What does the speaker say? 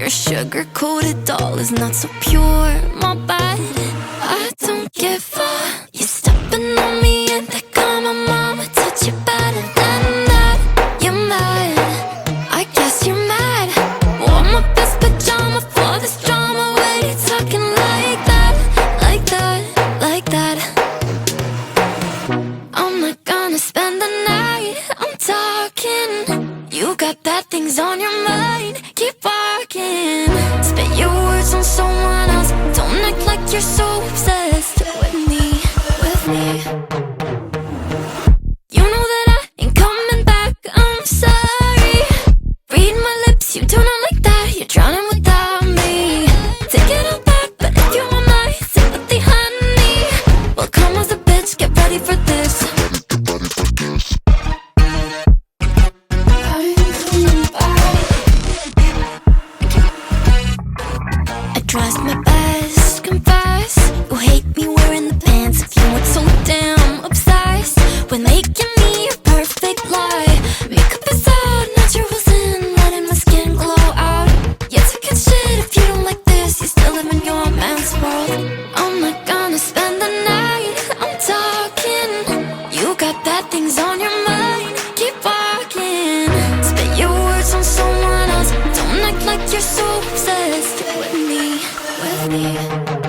Your sugar-coated doll is not so pure, my bad. I don't give a. You're stepping on me and they call my mama. Touch you better than that. You're mad, I guess you're mad. Wore my best pajama for this drama. Why you talking like that, like that, like that? I'm not gonna spend the night, I'm talking. You got bad things on your mind, keep walking. Spit your words on someone else. Don't act like you're so obsessed with me, with me. You know that I ain't coming back, I'm sorry. Read my lips, you do not like that. You're drowning without me. Take it all back, but if you want my sympathy, honey, well, come as a bitch, get ready for this. Tries my best, confess. You hate me wearing the pants. If you weren't so damn obsessed with making me a perfect lie. Makeup is out, naturals in, letting my skin glow out. You're taking shit if you don't like this. You still live in your man's world. I'm not gonna spend the night, I'm talking. You got bad things on your mind, keep walking. Spit your words on someone else. Don't act like you're so obsessed with me, with me.